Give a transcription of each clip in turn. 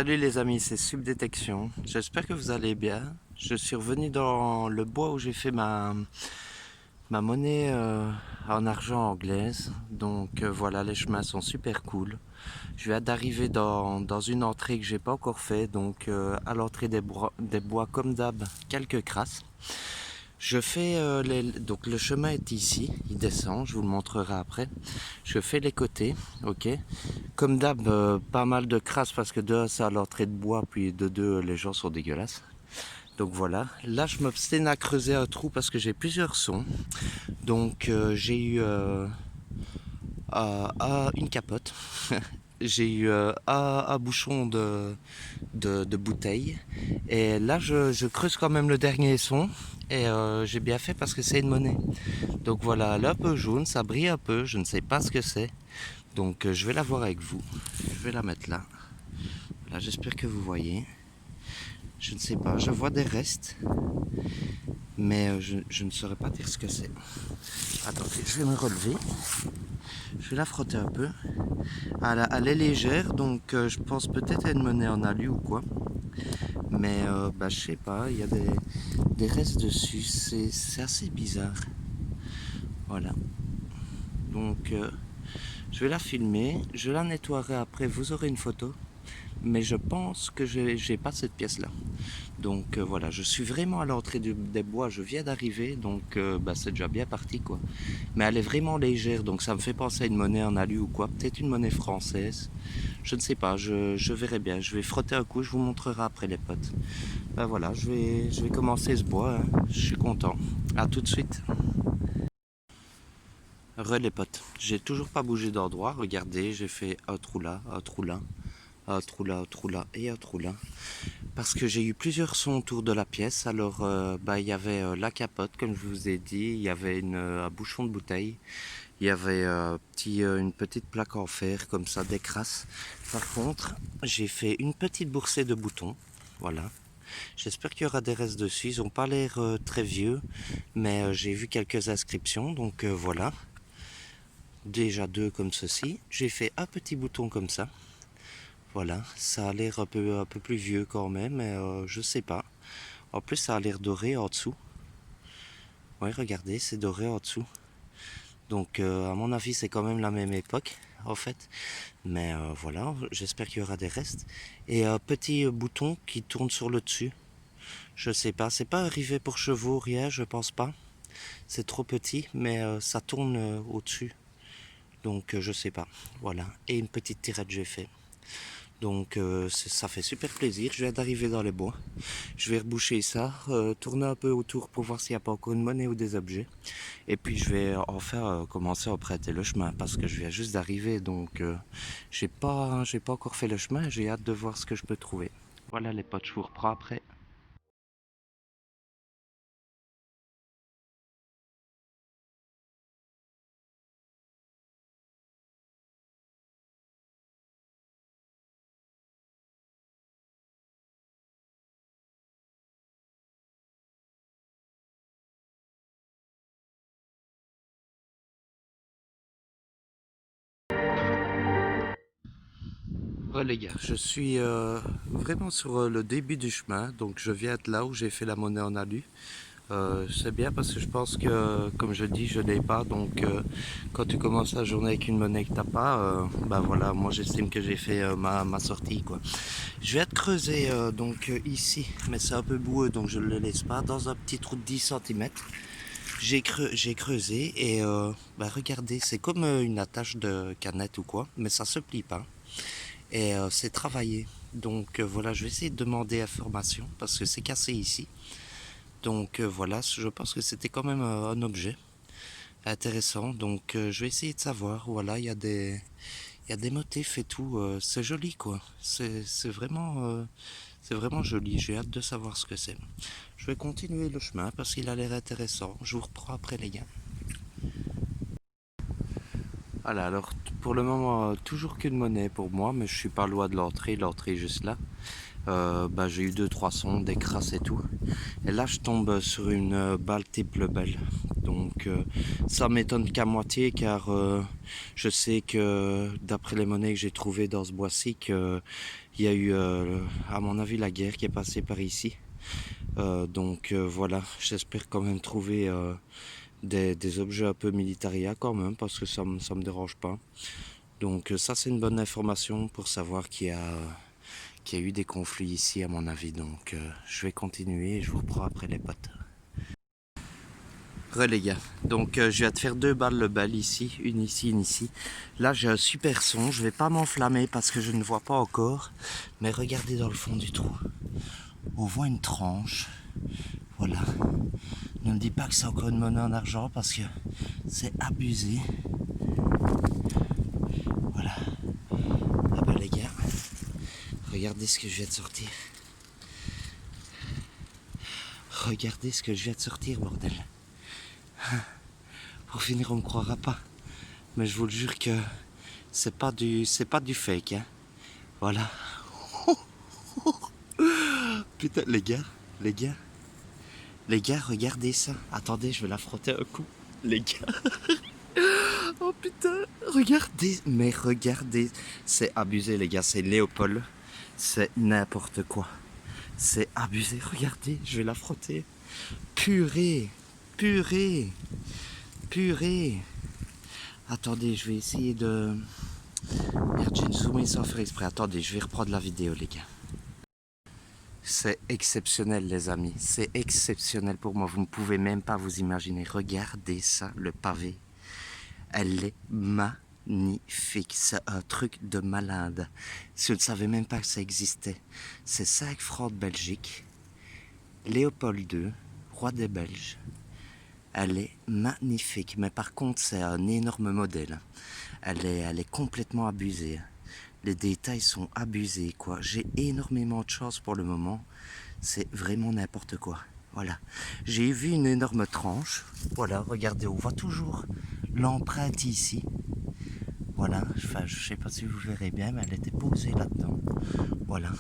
Salut les amis, c'est Subdétection. J'espère que vous allez bien. Je suis revenu dans le bois où j'ai fait ma monnaie en argent anglaise. Donc voilà, les chemins sont super cool. Je viens d'arriver dans une entrée que j'ai pas encore fait. Donc à l'entrée des bois comme d'hab, quelques crasses. Je fais donc le chemin est ici, il descend, je vous le montrerai après. Je fais les côtés, ok. Comme d'hab, pas mal de crasse parce que de un, c'est à l'entrée de bois, puis de deux, les gens sont dégueulasses. Donc voilà, là je m'obstine à creuser un trou parce que j'ai plusieurs sons. Donc j'ai eu une capote, j'ai eu un bouchon de bouteille. Et là je creuse quand même le dernier son. Et j'ai bien fait parce que c'est une monnaie. Donc voilà, elle est un peu jaune, ça brille un peu, je ne sais pas ce que c'est. Donc je vais la voir avec vous. Je vais la mettre là. Là, j'espère que vous voyez. Je ne sais pas, je vois des restes, mais je ne saurais pas dire ce que c'est. Attendez, je vais me relever. Je vais la frotter un peu. Elle est légère, donc je pense peut-être à une monnaie en alu ou quoi. Mais bah, je sais pas, il y a des restes dessus. C'est assez bizarre. Voilà. Donc je vais la filmer, je la nettoierai après, vous aurez une photo. Mais je pense que j'ai pas cette pièce là. Donc voilà, je suis vraiment à l'entrée des bois, je viens d'arriver, donc bah, c'est déjà bien parti quoi. Mais elle est vraiment légère, donc ça me fait penser à une monnaie en alu ou quoi, peut-être une monnaie française. Je ne sais pas, je verrai bien, je vais frotter un coup, je vous montrerai après les potes. Ben voilà, je vais commencer ce bois, hein. Je suis content. À tout de suite. Les potes, j'ai toujours pas bougé d'endroit, regardez, j'ai fait un trou là, un trou là, un trou là, un trou là et un trou là. Parce que j'ai eu plusieurs sons autour de la pièce. Alors, bah, il y avait la capote, comme je vous ai dit. Il y avait un bouchon de bouteille. Il y avait une petite plaque en fer, comme ça, des crasses. Par contre, j'ai fait une petite boursée de boutons. Voilà. J'espère qu'il y aura des restes dessus. Ils n'ont pas l'air très vieux, mais j'ai vu quelques inscriptions. Donc voilà. Déjà deux comme ceci. J'ai fait un petit bouton comme ça. Voilà, ça a l'air un peu plus vieux quand même, mais je sais pas. En plus, ça a l'air doré en dessous. Ouais, regardez, c'est doré en dessous. Donc, à mon avis, c'est quand même la même époque, en fait. Mais voilà, j'espère qu'il y aura des restes. Et un petit bouton qui tourne sur le dessus. Je sais pas, c'est pas arrivé pour chevaux, rien, je pense pas. C'est trop petit, mais ça tourne au-dessus. Donc, je sais pas. Voilà. Et une petite tirette j'ai fait. Donc ça fait super plaisir, je viens d'arriver dans les bois. Je vais reboucher ça, tourner un peu autour pour voir s'il n'y a pas encore une monnaie ou des objets. Et puis je vais enfin commencer à emprunter le chemin parce que je viens juste d'arriver. Donc j'ai pas encore fait le chemin, j'ai hâte de voir ce que je peux trouver. Voilà les potes, je vous reprends après. Ouais les gars, je suis vraiment sur le début du chemin, donc je viens de là où j'ai fait la monnaie en alu. C'est bien parce que je pense que, comme je dis, je l'ai pas. Donc, quand tu commences la journée avec une monnaie que t'as pas, bah voilà, moi j'estime que j'ai fait ma sortie quoi. Je vais te creuser donc ici, mais c'est un peu boueux donc je ne le laisse pas. Dans un petit trou de 10 cm, j'ai creusé et bah regardez, c'est comme une attache de canette ou quoi, mais ça se plie pas. Et c'est travaillé. Donc voilà, je vais essayer de demander information parce que c'est cassé ici. Donc voilà, je pense que c'était quand même un objet intéressant. Donc je vais essayer de savoir. Voilà, il y a des motifs et tout. C'est joli quoi. C'est vraiment joli. J'ai hâte de savoir ce que c'est. Je vais continuer le chemin parce qu'il a l'air intéressant. Je vous reprends après les gars. Voilà, alors pour le moment, toujours qu'une monnaie pour moi, mais je suis pas loin de l'entrée. L'entrée est juste là. Bah, j'ai eu deux trois sons, des crasses et tout. Et là je tombe sur une balle triple belle. Donc ça m'étonne qu'à moitié car je sais que d'après les monnaies que j'ai trouvées dans ce bois-ci, qu'il Il y a eu, à mon avis, la guerre qui est passée par ici. Donc voilà, j'espère quand même trouver des objets un peu militaria quand même, parce que ça me dérange pas. Donc ça c'est une bonne information pour savoir qu'il y a eu des conflits ici à mon avis. Donc je vais continuer et je vous reprends après les potes. Les gars, donc je viens de faire 2 balles le bal ici, une ici, une ici. Là j'ai un super son, je vais pas m'enflammer parce que je ne vois pas encore. Mais regardez dans le fond du trou. On voit une tranche. Voilà. Ne me dis pas que c'est encore une monnaie en argent parce que c'est abusé. Voilà. Ah bah les gars, regardez ce que je viens de sortir. Regardez ce que je viens de sortir, bordel. Pour finir, on me croira pas. Mais je vous le jure que c'est pas du fake, hein. Voilà. Putain, les gars, regardez ça. Attendez, je vais la frotter un coup. Les gars. Oh putain, regardez, mais regardez. C'est abusé, les gars, c'est Léopold. C'est n'importe quoi. C'est abusé, regardez, je vais la frotter. Purée, purée, purée. Attendez, je vais essayer de... Merde, j'ai zoomé sans faire exprès. Attendez, je vais reprendre la vidéo, les gars. C'est exceptionnel, les amis. C'est exceptionnel pour moi. Vous ne pouvez même pas vous imaginer. Regardez ça, le pavé. Elle est magnifique. C'est un truc de malade. Si je ne savais même pas que ça existait. C'est 5 francs de Belgique. Léopold II, roi des Belges. Elle est magnifique. Mais par contre, c'est un énorme modèle. Elle est complètement abusée. Les détails sont abusés, quoi. J'ai énormément de chance pour le moment. C'est vraiment n'importe quoi. Voilà. J'ai vu une énorme tranche. Voilà, regardez, on voit toujours l'empreinte ici. Voilà, enfin, je sais pas si vous verrez bien, mais elle était posée là-dedans. Voilà.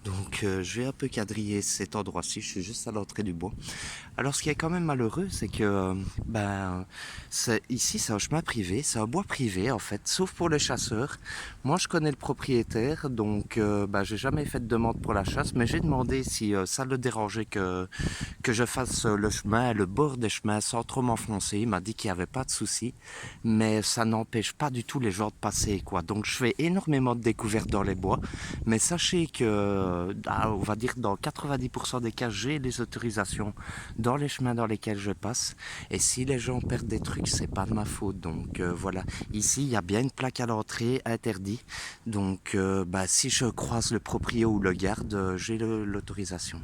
Donc je vais un peu quadriller cet endroit-ci, je suis juste à l'entrée du bois. Alors ce qui est quand même malheureux, c'est que ici c'est un chemin privé, c'est un bois privé en fait, sauf pour les chasseurs. Moi je connais le propriétaire, donc j'ai jamais fait de demande pour la chasse, mais j'ai demandé si ça le dérangeait que je fasse le chemin, le bord des chemins sans trop m'enfoncer. Il m'a dit qu'il n'y avait pas de souci, mais ça n'empêche pas du tout les gens de passer, quoi. Donc je fais énormément de découvertes dans les bois, mais sachez que, on va dire dans 90% des cas, j'ai les autorisations dans les chemins dans lesquels je passe, et si les gens perdent des trucs, c'est pas de ma faute. Donc voilà, ici il y a bien une plaque à l'entrée, interdit. Donc si je croise le proprio ou le garde, j'ai l'autorisation.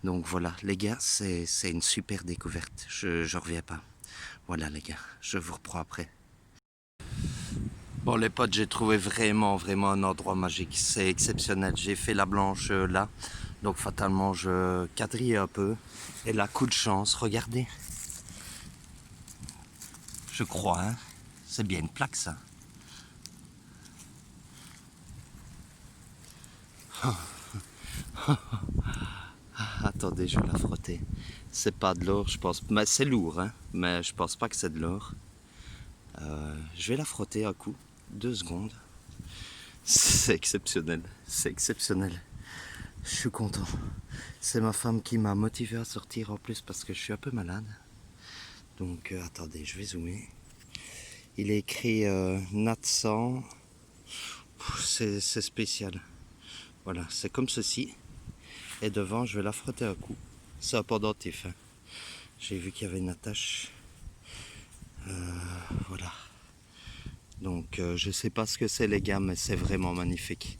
Donc voilà, les gars, c'est une super découverte. Je reviens pas. Voilà les gars, je vous reprends après. Bon les potes, j'ai trouvé vraiment un endroit magique. C'est exceptionnel. J'ai fait la blanche là. Donc fatalement, je quadrille un peu. Et là, coup de chance, regardez. Je crois, hein. C'est bien une plaque, ça. Attendez, je vais la frotter. C'est pas de l'or, je pense. Mais c'est lourd, hein. Mais je pense pas que c'est de l'or. Je vais la frotter un coup. 2 secondes. C'est exceptionnel. C'est exceptionnel. Je suis content. C'est ma femme qui m'a motivé à sortir en plus parce que je suis un peu malade. Donc attendez, je vais zoomer. Il est écrit Nat 100. C'est spécial. Voilà, c'est comme ceci. Et devant, je vais la frotter un coup. C'est un pendentif. Hein. J'ai vu qu'il y avait une attache. Voilà. Donc je sais pas ce que c'est les gars, mais c'est vraiment magnifique.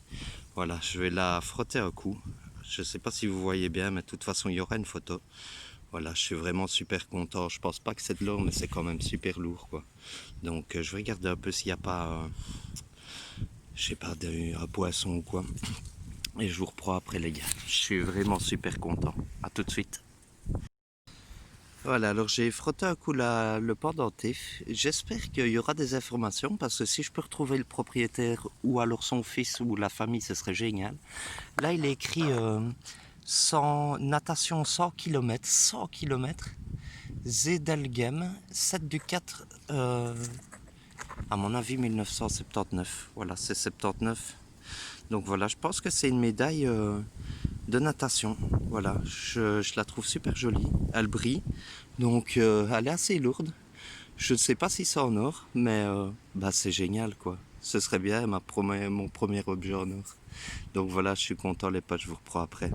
Voilà, je vais la frotter un coup. Je sais pas si vous voyez bien, mais de toute façon il y aura une photo. Voilà, je suis vraiment super content. Je pense pas que c'est de l'or, mais c'est quand même super lourd, quoi. Donc je vais regarder un peu s'il n'y a pas, je sais pas, un poisson ou quoi. Et je vous reprends après les gars. Je suis vraiment super content. A tout de suite. Voilà, alors j'ai frotté un coup le pendentif. J'espère qu'il y aura des informations parce que si je peux retrouver le propriétaire ou alors son fils ou la famille, ce serait génial. Là, il est écrit 100, natation 100 km, 100 km, Zedelgem, 7 du 4, à mon avis 1979. Voilà, c'est 79. Donc voilà, je pense que c'est une médaille de natation. Voilà, je la trouve super jolie. Elle brille, donc elle est assez lourde. Je ne sais pas si c'est en or, mais bah, c'est génial quoi. Ce serait bien mon premier objet en or. Donc voilà, je suis content les potes, je vous reprends après.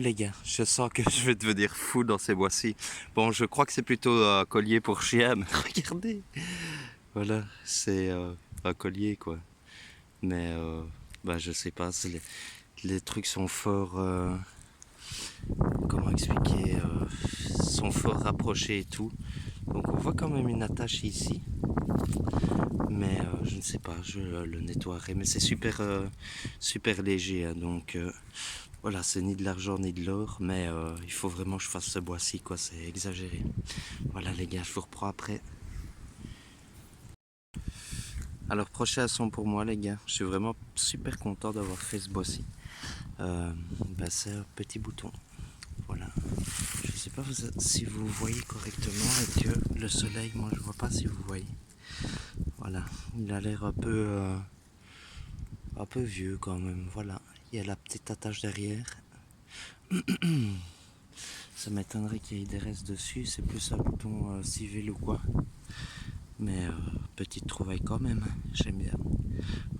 Les gars, je sens que je vais devenir fou dans ces bois-ci. Bon, je crois que c'est plutôt un collier pour chien, mais regardez. Voilà, c'est un collier quoi. Mais bah, je sais pas, les trucs sont forts. Comment expliquer sont fort rapprochés et tout. Donc on voit quand même une attache ici. Mais je ne sais pas, je le nettoierai. Mais c'est super, super léger. Hein, donc voilà, c'est ni de l'argent ni de l'or. Mais il faut vraiment que je fasse ce bois-ci, quoi. C'est exagéré. Voilà les gars, je vous reprends après. Alors prochain son pour moi les gars. Je suis vraiment super content d'avoir fait ce bois-ci. Bah, c'est un petit bouton. Voilà. Je sais pas si vous voyez correctement et que le soleil, moi je vois pas si vous voyez. Voilà, il a l'air un peu vieux quand même. Voilà, il y a la petite attache derrière. Ça m'étonnerait qu'il y ait des restes dessus. C'est plus un bouton civil ou quoi. Mais petite trouvaille quand même. J'aime bien.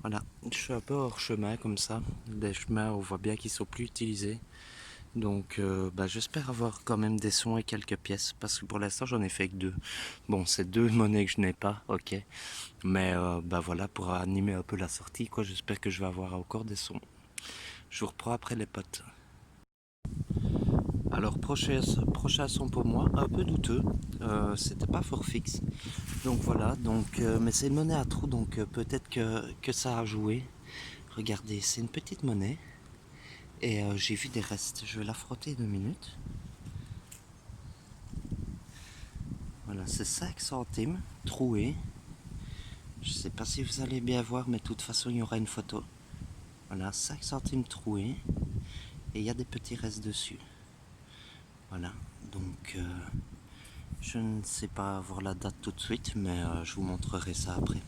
Voilà, je suis un peu hors chemin comme ça. Des chemins on voit bien qu'ils sont plus utilisés. Donc bah, j'espère avoir quand même des sons et quelques pièces parce que pour l'instant j'en ai fait que deux. Bon, c'est deux monnaies que je n'ai pas, ok. Mais bah voilà, pour animer un peu la sortie, quoi, j'espère que je vais avoir encore des sons. Je vous reprends après les potes. Alors prochain son pour moi, un peu douteux, c'était pas fort fixe. Donc voilà, mais c'est une monnaie à trous, donc peut-être que ça a joué. Regardez, c'est une petite monnaie. Et j'ai vu des restes. Je vais la frotter 2 minutes. Voilà, c'est 5 centimes, troué. Je sais pas si vous allez bien voir, mais de toute façon, il y aura une photo. Voilà, 5 centimes troué. Et il y a des petits restes dessus. Voilà, donc je ne sais pas voir la date tout de suite, mais je vous montrerai ça après.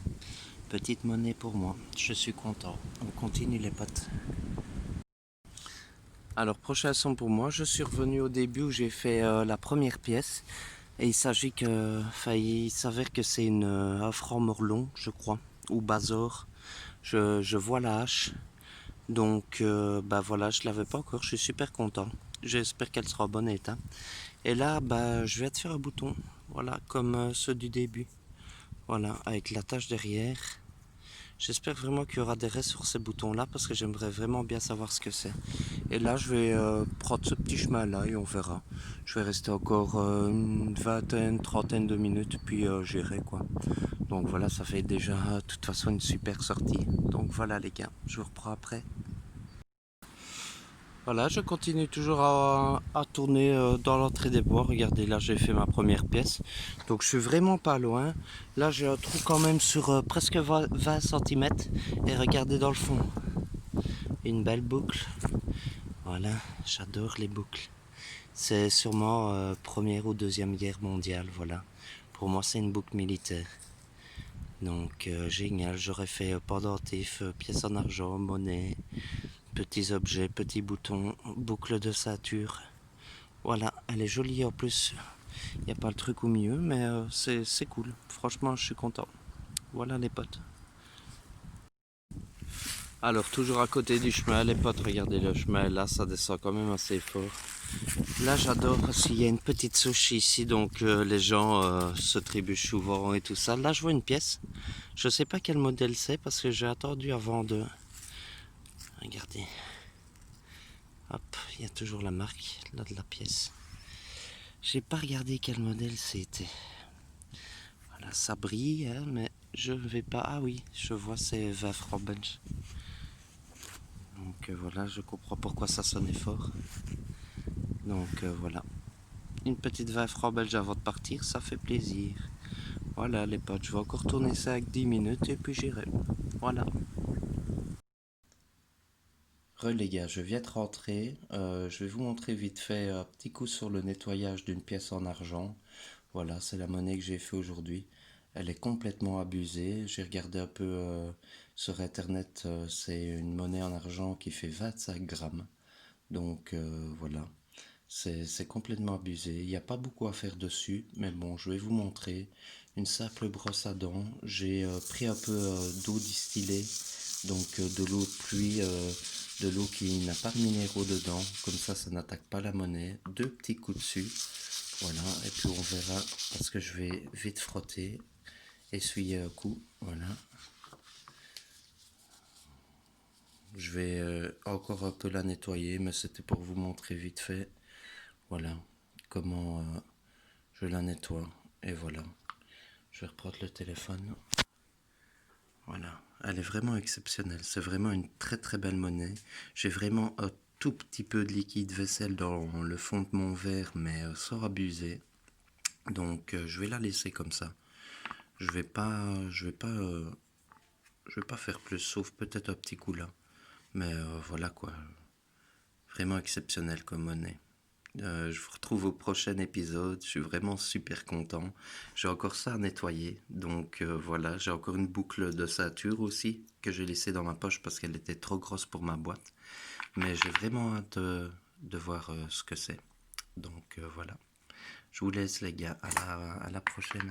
Petite monnaie pour moi, je suis content. On continue les potes. Alors prochain son pour moi, je suis revenu au début où j'ai fait la première pièce. Et il s'agit que, enfin, il s'avère que c'est un franc morlon, je crois, ou basor. Je vois la hache, donc bah voilà, je l'avais pas encore, je suis super content. J'espère qu'elle sera en bon état. Et là, bah, je vais te faire un bouton, voilà, comme ceux du début. Voilà, avec la tâche derrière. J'espère vraiment qu'il y aura des restes sur ces boutons-là parce que j'aimerais vraiment bien savoir ce que c'est. Et là, je vais prendre ce petit chemin-là et on verra. Je vais rester encore une vingtaine, trentaine de minutes, puis j'irai quoi. Donc voilà, ça fait déjà de toute façon une super sortie. Donc voilà les gars, je vous reprends après. Voilà, je continue toujours à tourner dans l'entrée des bois. Regardez, là j'ai fait ma première pièce. Donc je suis vraiment pas loin. Là j'ai un trou quand même sur presque 20 cm. Et regardez dans le fond. Une belle boucle. Voilà, j'adore les boucles. C'est sûrement Première ou Deuxième Guerre mondiale, voilà. Pour moi c'est une boucle militaire. Donc génial, j'aurais fait pendentif, pièces en argent, monnaie, petits objets, petits boutons, boucle de ceinture. Voilà, elle est jolie en plus. Il n'y a pas le truc au milieu, mais c'est cool. Franchement, je suis content. Voilà les potes. Alors, toujours à côté du chemin, les potes, regardez le chemin. Là, ça descend quand même assez fort. Là, j'adore parce qu'il y a une petite souche ici, donc les gens se trébuchent souvent et tout ça. Là, je vois une pièce. Je sais pas quel modèle c'est parce que j'ai attendu avant de... Regardez. Hop, il y a toujours la marque là de la pièce. J'ai pas regardé quel modèle c'était. Voilà, ça brille, hein, mais je ne vais pas... Ah oui, je vois, c'est 20 francs belges. Donc voilà, je comprends pourquoi ça sonnait fort. Donc voilà. Une petite 20 francs belges avant de partir, ça fait plaisir. Voilà les potes, je vais encore tourner ça avec 10 minutes et puis j'irai. Voilà. Les gars, je viens de rentrer. Je vais vous montrer vite fait un petit coup sur le nettoyage d'une pièce en argent. Voilà, c'est la monnaie que j'ai fait aujourd'hui. Elle est complètement abusée. J'ai regardé un peu sur internet. C'est une monnaie en argent qui fait 25 grammes. Donc voilà, c'est complètement abusé. Il n'y a pas beaucoup à faire dessus, mais bon, je vais vous montrer. Une simple brosse à dents. J'ai pris un peu d'eau distillée, donc de l'eau de pluie, de l'eau qui n'a pas de minéraux dedans. Comme ça n'attaque pas la monnaie. Deux petits coups dessus. Voilà, et puis on verra, parce que je vais vite frotter, essuyer un coup. Voilà. Je vais encore un peu la nettoyer, mais c'était pour vous montrer vite fait. Voilà comment je la nettoie. Et voilà. Je vais reprendre le téléphone. Voilà. Elle est vraiment exceptionnelle. C'est vraiment une très très belle monnaie. J'ai vraiment un tout petit peu de liquide vaisselle dans le fond de mon verre, mais sans abuser. Donc je vais la laisser comme ça. Je vais pas faire plus, sauf peut-être un petit coup là. Mais voilà quoi. Vraiment exceptionnel comme monnaie. Je vous retrouve au prochain épisode. Je suis vraiment super content. J'ai encore ça à nettoyer. Donc voilà, j'ai encore une boucle de ceinture aussi que j'ai laissée dans ma poche parce qu'elle était trop grosse pour ma boîte. Mais j'ai vraiment hâte de voir ce que c'est. Donc voilà. Je vous laisse les gars. À la prochaine.